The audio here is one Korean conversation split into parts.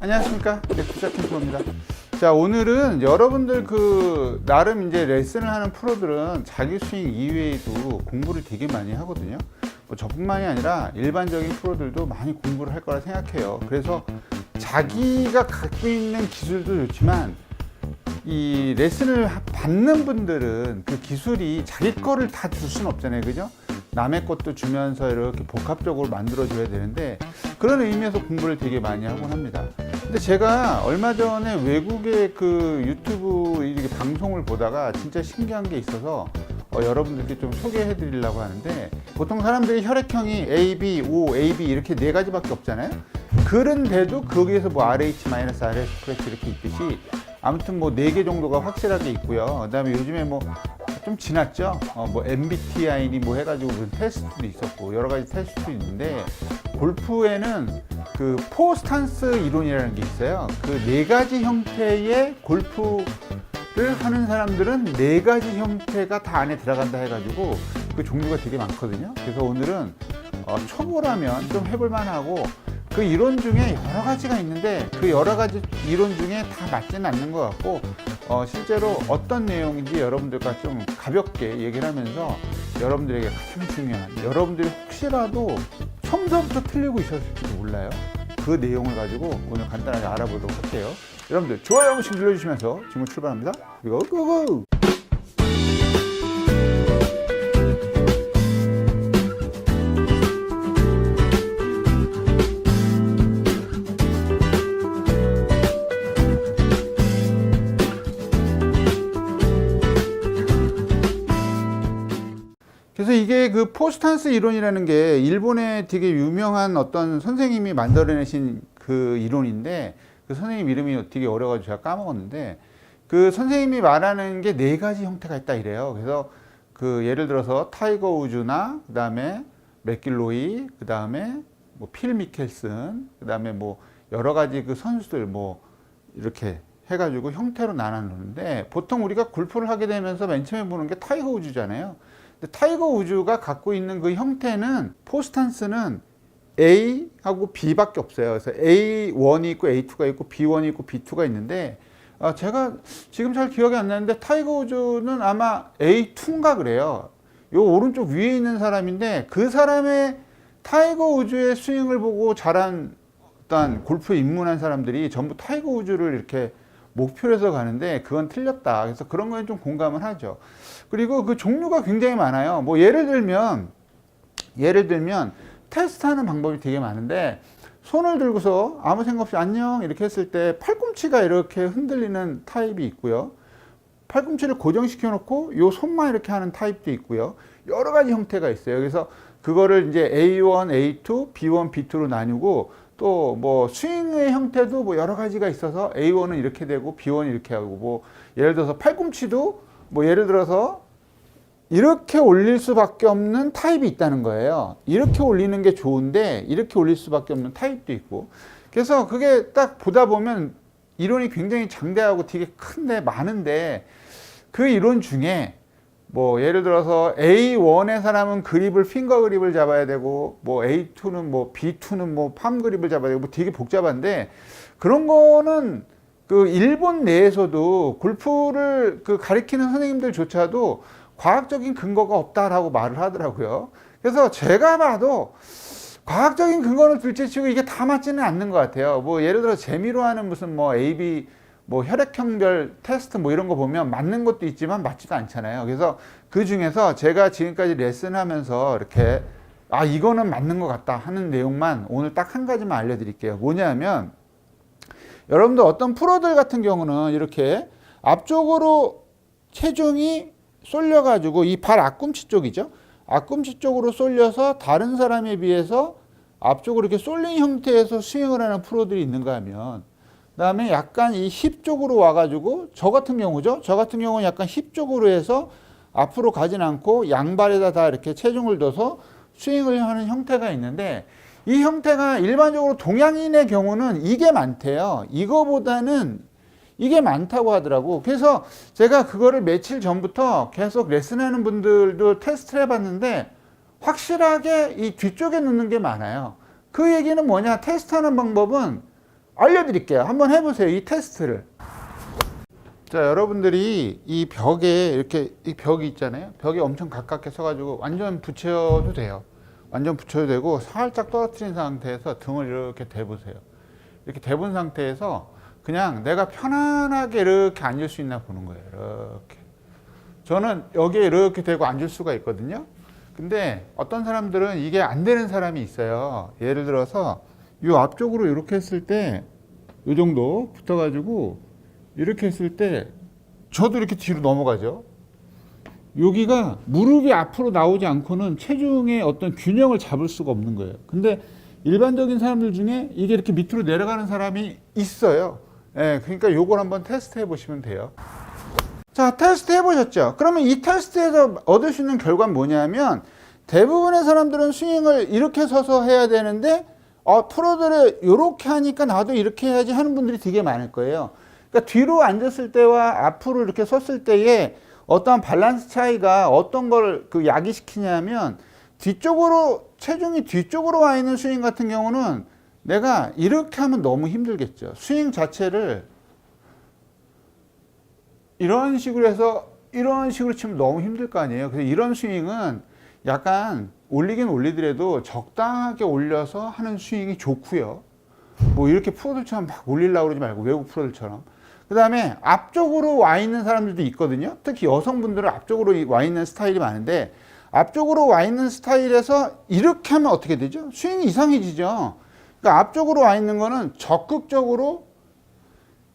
안녕하십니까. 투자 캠프입니다. 자, 오늘은 여러분들 나름 이제 레슨을 하는 프로들은 자기 스윙 이외에도 공부를 되게 많이 하거든요. 뭐 저뿐만이 아니라 일반적인 프로들도 많이 공부를 할 거라 생각해요. 그래서 자기가 갖고 있는 기술도 좋지만 이 레슨을 받는 분들은 그 기술이 자기 거를 다 줄 수는 없잖아요. 그죠? 남의 것도 주면서 이렇게 복합적으로 만들어줘야 되는데 그런 의미에서 공부를 되게 많이 하곤 합니다. 근데 제가 얼마 전에 외국의 그 유튜브 이렇게 방송을 보다가 진짜 신기한 게 있어서 여러분들께 좀 소개해 드리려고 하는데, 보통 사람들이 혈액형이 A, B, O, AB 이렇게 네 가지밖에 없잖아요. 그런데도 거기에서 뭐 RH-RS 이렇게 있듯이 아무튼 뭐 4개 정도가 확실하게 있고요. 그 다음에 요즘에 뭐 좀 지났죠. 뭐 MBTI니 뭐 해가지고 그런 테스트도 있었고 여러 가지 테스트도 있는데, 골프에는 그 포 스탄스 이론이라는 게 있어요. 그 4가지 형태의 골프를 하는 사람들은 4가지 형태가 다 안에 들어간다 해가지고 그 종류가 되게 많거든요. 그래서 오늘은 초보라면 좀 해볼 만하고, 그 이론 중에 여러 가지가 있는데 그 여러 가지 이론 중에 다 맞지는 않는 것 같고, 실제로 어떤 내용인지 여러분들과 좀 가볍게 얘기를 하면서 여러분들에게 가장 중요한, 여러분들이 혹시라도 처음부터 틀리고 있었을지도 몰라요. 그 내용을 가지고 오늘 간단하게 알아보도록 할게요. 여러분들 좋아요 한 번씩 눌러주시면서 지금 출발합니다. 고고! 그래서 이게 그 포스탄스 이론이라는 게 일본의 되게 유명한 어떤 선생님이 만들어내신 그 이론인데, 그 선생님 이름이 되게 어려가지고 제가 까먹었는데, 그 선생님이 말하는 게 4가지 형태가 있다 이래요. 그래서 그 예를 들어서 타이거 우즈나 그 다음에 맥길로이, 그 다음에 뭐 필 미켈슨, 그 다음에 뭐 여러 가지 그 선수들 뭐 이렇게 해가지고 형태로 나누는데, 보통 우리가 골프를 하게 되면서 맨 처음에 보는 게 타이거 우즈잖아요. 근데 타이거 우즈가 갖고 있는 그 형태는, 포스탄스는 A하고 B밖에 없어요. 그래서 A1이 있고 A2가 있고 B1이 있고 B2가 있는데, 제가 지금 잘 기억이 안 나는데 타이거 우즈는 아마 A2인가 그래요. 요 오른쪽 위에 있는 사람인데, 그 사람의 타이거 우즈의 스윙을 보고 자란 어떤 골프에 입문한 사람들이 전부 타이거 우즈를 이렇게 목표로 해서 가는데 그건 틀렸다. 그래서 그런 거에 좀 공감을 하죠. 그리고 그 종류가 굉장히 많아요. 뭐 예를 들면 테스트하는 방법이 되게 많은데, 손을 들고서 아무 생각 없이 안녕 이렇게 했을 때 팔꿈치가 이렇게 흔들리는 타입이 있고요. 팔꿈치를 고정시켜 놓고 요 손만 이렇게 하는 타입도 있고요. 여러 가지 형태가 있어요. 그래서 그거를 이제 A1, A2, B1, B2로 나누고, 또 뭐 스윙의 형태도 뭐 여러 가지가 있어서 A1은 이렇게 되고 B1은 이렇게 하고, 뭐 예를 들어서 팔꿈치도 뭐 예를 들어서 이렇게 올릴 수밖에 없는 타입이 있다는 거예요. 이렇게 올리는 게 좋은데 이렇게 올릴 수밖에 없는 타입도 있고. 그래서 그게 딱 보다 보면 이론이 굉장히 장대하고 되게 큰데 많은데, 그 이론 중에 뭐 예를 들어서 A1의 사람은 그립을 핑거 그립을 잡아야 되고, 뭐 A2는 뭐 B2는 뭐 팜 그립을 잡아야 되고, 뭐 되게 복잡한데, 그런 거는 그 일본 내에서도 골프를 그 가리키는 선생님들조차도 과학적인 근거가 없다라고 말을 하더라고요. 그래서 제가 봐도 과학적인 근거는 둘째치고 이게 다 맞지는 않는 것 같아요. 뭐 예를 들어 재미로 하는 무슨 뭐 AB 뭐 혈액형별 테스트 뭐 이런 거 보면 맞는 것도 있지만 맞지도 않잖아요. 그래서 그 중에서 제가 지금까지 레슨하면서 이렇게 이거는 맞는 것 같다 하는 내용만 오늘 딱 한 가지만 알려드릴게요. 뭐냐면, 여러분들 어떤 프로들 같은 경우는 이렇게 앞쪽으로 체중이 쏠려 가지고 이 발 앞꿈치 쪽이죠. 앞꿈치 쪽으로 쏠려서 다른 사람에 비해서 앞쪽으로 이렇게 쏠린 형태에서 스윙을 하는 프로들이 있는가 하면, 그 다음에 약간 이 힙 쪽으로 와가지고, 저 같은 경우죠. 저 같은 경우는 약간 힙 쪽으로 해서 앞으로 가진 않고 양발에다 다 이렇게 체중을 둬서 스윙을 하는 형태가 있는데, 이 형태가 일반적으로 동양인의 경우는 이게 많대요. 이거보다는 이게 많다고 하더라고. 그래서 제가 그거를 며칠 전부터 계속 레슨하는 분들도 테스트를 해봤는데, 확실하게 이 뒤쪽에 놓는 게 많아요. 그 얘기는 뭐냐, 테스트하는 방법은 알려드릴게요. 한번 해보세요. 이 테스트를. 자, 여러분들이 이 벽에 이렇게 이 벽이 있잖아요. 벽에 엄청 가깝게 서가지고 완전 붙여도 돼요. 완전 붙여도 되고 살짝 떨어뜨린 상태에서 등을 이렇게 대보세요. 이렇게 대본 상태에서 그냥 내가 편안하게 이렇게 앉을 수 있나 보는 거예요. 이렇게. 저는 여기에 이렇게 대고 앉을 수가 있거든요. 근데 어떤 사람들은 이게 안 되는 사람이 있어요. 예를 들어서 이 앞쪽으로 이렇게 했을 때 이 정도 붙어가지고 이렇게 했을 때 저도 이렇게 뒤로 넘어가죠. 여기가 무릎이 앞으로 나오지 않고는 체중의 어떤 균형을 잡을 수가 없는 거예요. 근데 일반적인 사람들 중에 이게 이렇게 밑으로 내려가는 사람이 있어요. 예, 그러니까 요걸 한번 테스트 해 보시면 돼요. 자, 테스트 해 보셨죠? 그러면 이 테스트에서 얻을 수 있는 결과는 뭐냐면 대부분의 사람들은 스윙을 이렇게 서서 해야 되는데 프로들은 이렇게 하니까 나도 이렇게 해야지 하는 분들이 되게 많을 거예요. 그러니까 뒤로 앉았을 때와 앞으로 이렇게 섰을 때에 어떠한 밸런스 차이가 어떤 걸 야기시키냐면 뒤쪽으로 체중이 뒤쪽으로 와 있는 스윙 같은 경우는 내가 이렇게 하면 너무 힘들겠죠. 스윙 자체를 이런 식으로 해서 이런 식으로 치면 너무 힘들 거 아니에요. 그래서 이런 스윙은 약간 올리긴 올리더라도 적당하게 올려서 하는 스윙이 좋고요. 뭐 이렇게 프로들처럼 막 올리려고 그러지 말고 외국 프로들처럼. 그 다음에 앞쪽으로 와 있는 사람들도 있거든요. 특히 여성분들은 앞쪽으로 와 있는 스타일이 많은데 앞쪽으로 와 있는 스타일에서 이렇게 하면 어떻게 되죠? 스윙이 이상해지죠. 그러니까 앞쪽으로 와 있는 거는 적극적으로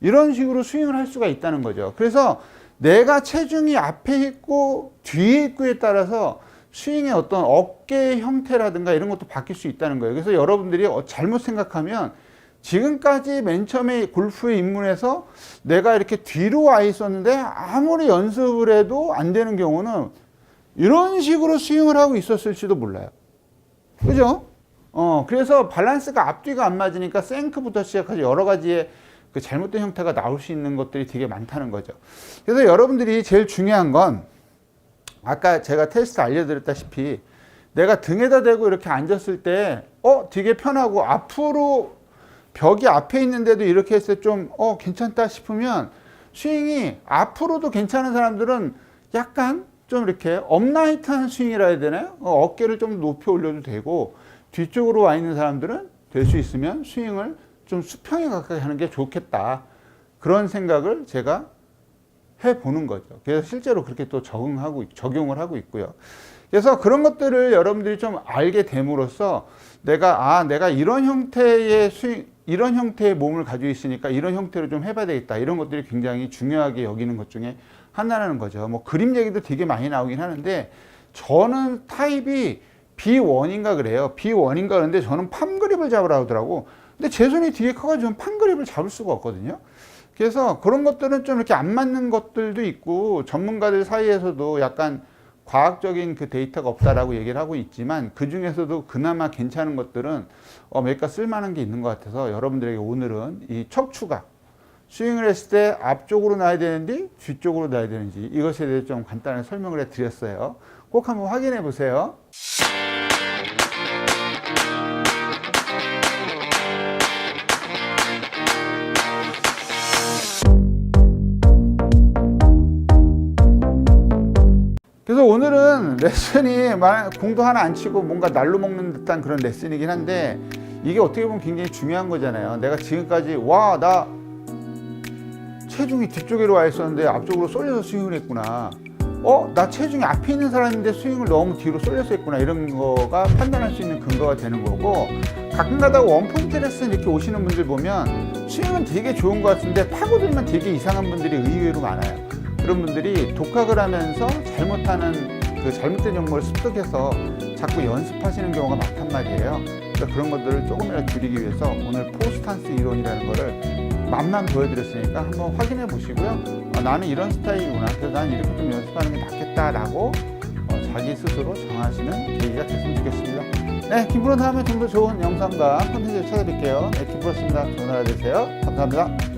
이런 식으로 스윙을 할 수가 있다는 거죠. 그래서 내가 체중이 앞에 있고 뒤에 있고에 따라서 스윙의 어떤 어깨 형태라든가 이런 것도 바뀔 수 있다는 거예요. 그래서 여러분들이 잘못 생각하면 지금까지 맨 처음에 골프에 입문해서 내가 이렇게 뒤로 와 있었는데 아무리 연습을 해도 안 되는 경우는 이런 식으로 스윙을 하고 있었을지도 몰라요. 그죠? 그래서 밸런스가 앞뒤가 안 맞으니까 생크부터 시작해서 여러 가지의 그 잘못된 형태가 나올 수 있는 것들이 되게 많다는 거죠. 그래서 여러분들이 제일 중요한 건 아까 제가 테스트 알려드렸다시피 내가 등에다 대고 이렇게 앉았을 때 되게 편하고 앞으로 벽이 앞에 있는데도 이렇게 했을 때 좀 괜찮다 싶으면 스윙이 앞으로도 괜찮은 사람들은 약간 좀 이렇게 업라이트한 스윙이라 해야 되나요? 어깨를 좀 높이 올려도 되고 뒤쪽으로 와 있는 사람들은 될 수 있으면 스윙을 좀 수평에 가까이 하는 게 좋겠다. 그런 생각을 제가 해보는 거죠. 그래서 실제로 그렇게 또 적용을 하고 있고요. 그래서 그런 것들을 여러분들이 좀 알게 됨으로써 내가 이런 형태의 이런 형태의 몸을 가지고 있으니까 이런 형태로 좀 해봐야 되겠다. 이런 것들이 굉장히 중요하게 여기는 것 중에 하나라는 거죠. 뭐 그림 얘기도 되게 많이 나오긴 하는데 저는 타입이 B1인가 그래요. B1인가 그런데 저는 팜 그립을 잡으라 하더라고. 근데 제 손이 되게 커가지고 저는 팜 그립을 잡을 수가 없거든요. 그래서 그런 것들은 좀 이렇게 안 맞는 것들도 있고 전문가들 사이에서도 약간 과학적인 그 데이터가 없다라고 얘기를 하고 있지만 그 중에서도 그나마 괜찮은 것들은 몇 가지 쓸만한 게 있는 것 같아서 여러분들에게 오늘은 이 척추각 스윙을 했을 때 앞쪽으로 놔야 되는지 뒤쪽으로 놔야 되는지 이것에 대해서 좀 간단하게 설명을 해 드렸어요. 꼭 한번 확인해 보세요. 그래서 오늘은 레슨이 공도 하나 안 치고 뭔가 날로 먹는 듯한 그런 레슨이긴 한데 이게 어떻게 보면 굉장히 중요한 거잖아요. 내가 지금까지 나 체중이 뒤쪽으로 와 있었는데 앞쪽으로 쏠려서 스윙을 했구나. 나 체중이 앞에 있는 사람인데 스윙을 너무 뒤로 쏠려서 했구나. 이런 거가 판단할 수 있는 근거가 되는 거고 가끔 가다가 원포인트 레슨 이렇게 오시는 분들 보면 스윙은 되게 좋은 것 같은데 파고들면 되게 이상한 분들이 의외로 많아요. 그런 분들이 독학을 하면서 잘못하는 그 잘못된 정보를 습득해서 자꾸 연습하시는 경우가 많단 말이에요. 그래서 그런 것들을 조금이라도 줄이기 위해서 오늘 포스탄스 이론이라는 거를 맛만 보여드렸으니까 한번 확인해 보시고요. 나는 이런 스타일이구나. 그래서 나는 이렇게 좀 연습하는 게 낫겠다라고 자기 스스로 정하시는 계기가 됐으면 좋겠습니다. 네, 김프로 다음에 좀 더 좋은 영상과 콘텐츠를 찾아뵐게요. 네, 김프로였습니다. 좋은 하루 되세요. 감사합니다.